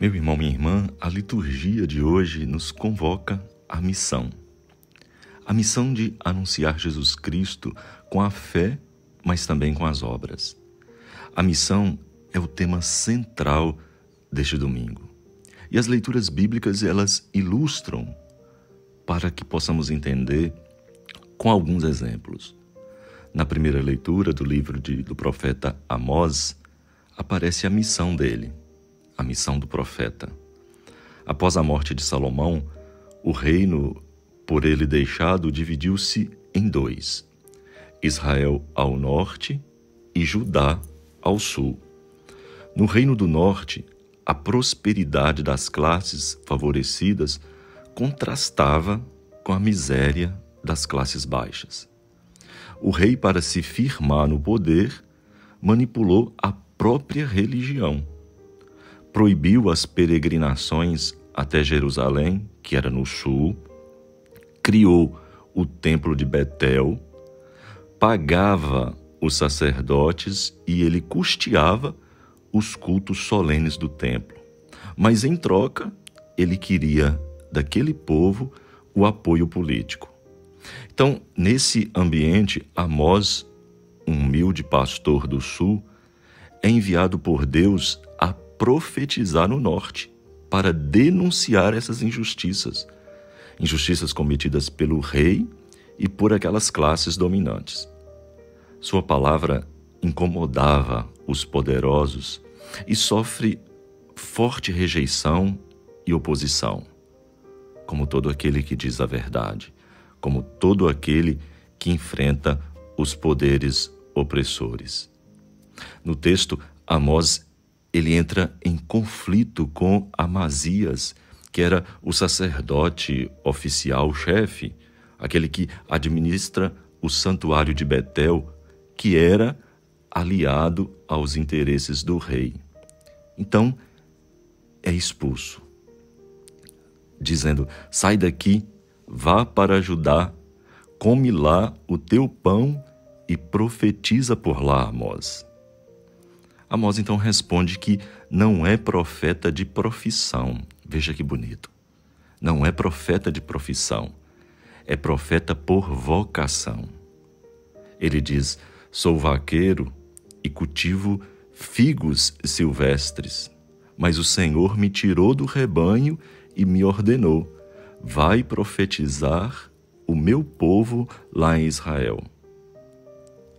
Meu irmão, minha irmã, a liturgia de hoje nos convoca à missão. A missão de anunciar Jesus Cristo com a fé, mas também com as obras. A missão é o tema central deste domingo. E as leituras bíblicas, elas ilustram para que possamos entender com alguns exemplos. Na primeira leitura do livro do profeta Amós, aparece a missão dele, a missão do profeta. Após a morte de Salomão, o reino por ele deixado dividiu-se em dois: Israel ao norte e Judá ao sul. No reino do norte, a prosperidade das classes favorecidas contrastava com a miséria das classes baixas. O rei, para se firmar no poder, manipulou a própria religião. Proibiu as peregrinações até Jerusalém, que era no sul, criou o templo de Betel, pagava os sacerdotes e ele custeava os cultos solenes do templo. Mas, em troca, ele queria daquele povo o apoio político. Então, nesse ambiente, Amós, um humilde pastor do sul, é enviado por Deus a profetizar no norte para denunciar essas injustiças cometidas pelo rei e por aquelas classes dominantes. Sua palavra incomodava os poderosos e sofre forte rejeição e oposição, como todo aquele que diz a verdade, como todo aquele que enfrenta os poderes opressores. No texto, Amós ele entra em conflito com Amazias, que era o sacerdote oficial chefe, aquele que administra o santuário de Betel, que era aliado aos interesses do rei. Então, é expulso, dizendo: sai daqui, vá para Judá, come lá o teu pão e profetiza por lá, Amós. Amós então responde que não é profeta de profissão. Veja que bonito. Não é profeta de profissão, é profeta por vocação. Ele diz: sou vaqueiro e cultivo figos silvestres, mas o Senhor me tirou do rebanho e me ordenou: vai profetizar o meu povo lá em Israel.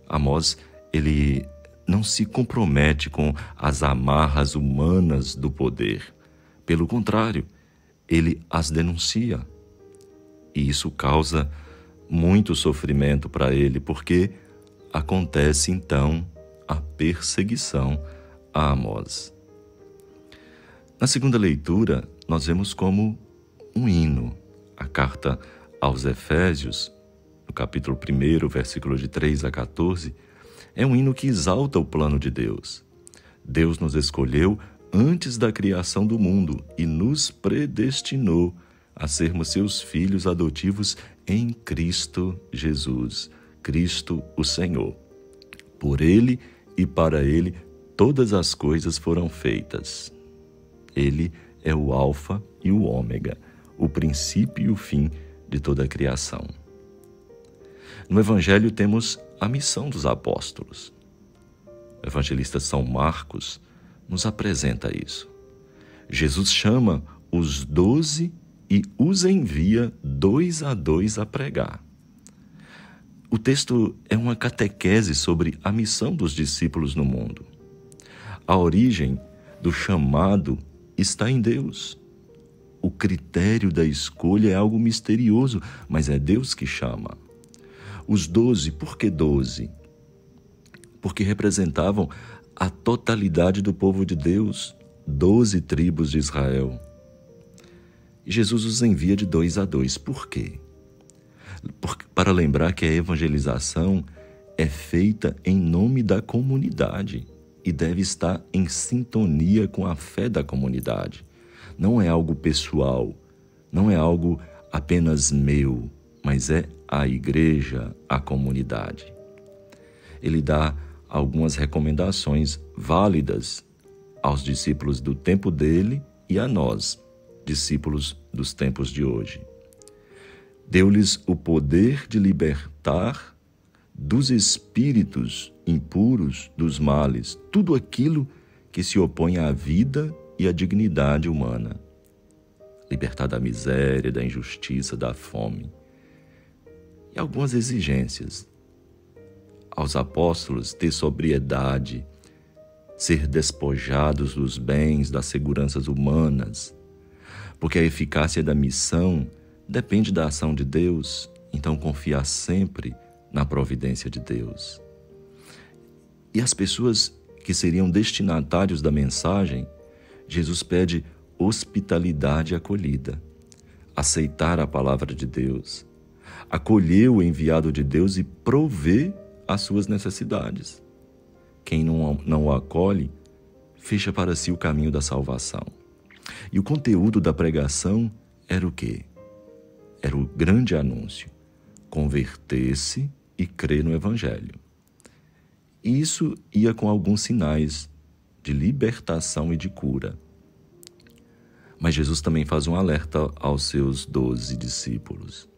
Amós, ele não se compromete com as amarras humanas do poder. Pelo contrário, ele as denuncia. E isso causa muito sofrimento para ele, porque acontece então a perseguição a Amós. Na segunda leitura, nós vemos como um hino a carta aos Efésios, no capítulo 1, versículo de 3 a 14, é um hino que exalta o plano de Deus. Deus nos escolheu antes da criação do mundo e nos predestinou a sermos seus filhos adotivos em Cristo Jesus, Cristo o Senhor. Por Ele e para Ele todas as coisas foram feitas. Ele é o Alfa e o Ômega, o princípio e o fim de toda a criação. No Evangelho temos a missão dos apóstolos. O evangelista São Marcos nos apresenta isso. Jesus chama os 12 e os envia 2 a 2 a pregar. O texto é uma catequese sobre a missão dos discípulos no mundo. A origem do chamado está em Deus. O critério da escolha é algo misterioso, mas é Deus que chama. Os 12, por que 12? Porque representavam a totalidade do povo de Deus, 12 tribos de Israel. E Jesus os envia de 2 a 2. Por quê? Para lembrar que a evangelização é feita em nome da comunidade e deve estar em sintonia com a fé da comunidade. Não é algo pessoal, não é algo apenas meu, mas é a igreja, a comunidade. Ele dá algumas recomendações válidas aos discípulos do tempo dele e a nós, discípulos dos tempos de hoje. Deu-lhes o poder de libertar dos espíritos impuros, dos males, tudo aquilo que se opõe à vida e à dignidade humana. Libertar da miséria, da injustiça, da fome. E algumas exigências. Aos apóstolos ter sobriedade, ser despojados dos bens, das seguranças humanas, porque a eficácia da missão depende da ação de Deus, então confiar sempre na providência de Deus. E as pessoas que seriam destinatários da mensagem, Jesus pede hospitalidade e acolhida, aceitar a palavra de Deus, acolher o enviado de Deus e prover as suas necessidades. Quem não o acolhe, fecha para si o caminho da salvação. E o conteúdo da pregação era o quê? Era o grande anúncio: converter-se e crer no Evangelho. E isso ia com alguns sinais de libertação e de cura. Mas Jesus também faz um alerta aos seus 12 discípulos.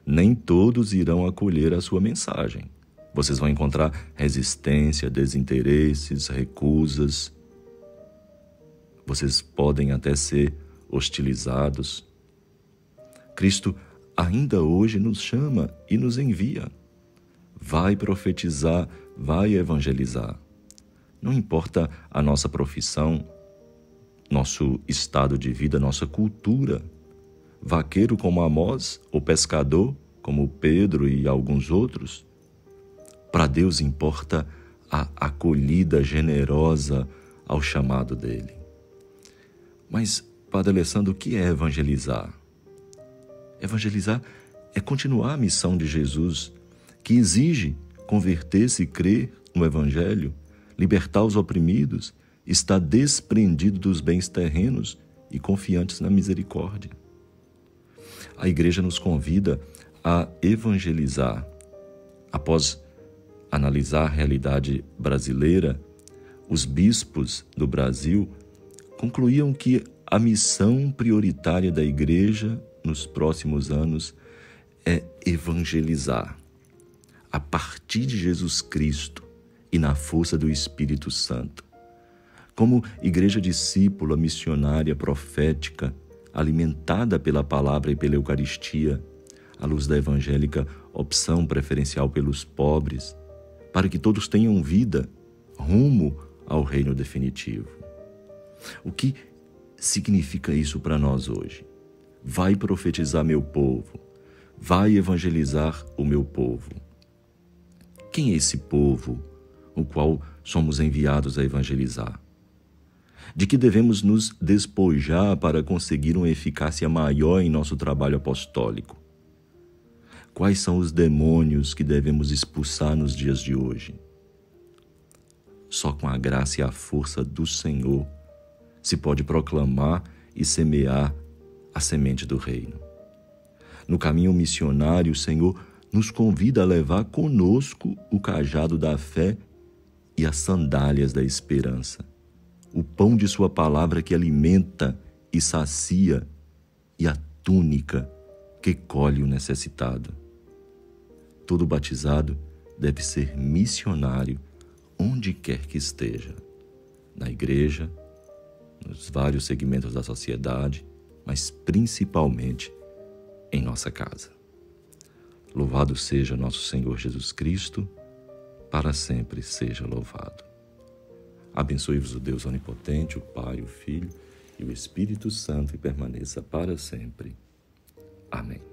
Nem todos irão acolher a sua mensagem. Vocês vão encontrar resistência, desinteresses, recusas. Vocês podem até ser hostilizados. Cristo ainda hoje nos chama e nos envia. Vai profetizar, vai evangelizar. Não importa a nossa profissão, nosso estado de vida, nossa cultura. Vaqueiro como Amós, ou pescador como Pedro e alguns outros. Para Deus importa a acolhida generosa ao chamado dele. Mas, Padre Alessandro, o que é evangelizar? Evangelizar é continuar a missão de Jesus, que exige converter-se e crer no Evangelho, libertar os oprimidos, estar desprendido dos bens terrenos e confiantes na misericórdia. A Igreja nos convida a evangelizar. Após analisar a realidade brasileira, os bispos do Brasil concluíam que a missão prioritária da Igreja nos próximos anos é evangelizar. A partir de Jesus Cristo e na força do Espírito Santo. Como igreja discípula, missionária, profética, alimentada pela palavra e pela Eucaristia, à luz da evangélica opção preferencial pelos pobres, para que todos tenham vida rumo ao reino definitivo. O que significa isso para nós hoje? Vai profetizar meu povo, vai evangelizar o meu povo. Quem é esse povo, o qual somos enviados a evangelizar? De que devemos nos despojar para conseguir uma eficácia maior em nosso trabalho apostólico? Quais são os demônios que devemos expulsar nos dias de hoje? Só com a graça e a força do Senhor se pode proclamar e semear a semente do reino. No caminho missionário, o Senhor nos convida a levar conosco o cajado da fé e as sandálias da esperança, o pão de sua palavra que alimenta e sacia, e a túnica que colhe o necessitado. Todo batizado deve ser missionário onde quer que esteja, na igreja, nos vários segmentos da sociedade, mas principalmente em nossa casa. Louvado seja nosso Senhor Jesus Cristo, para sempre seja louvado. Abençoe-vos o Deus Onipotente, o Pai, o Filho e o Espírito Santo, e permaneça para sempre. Amém.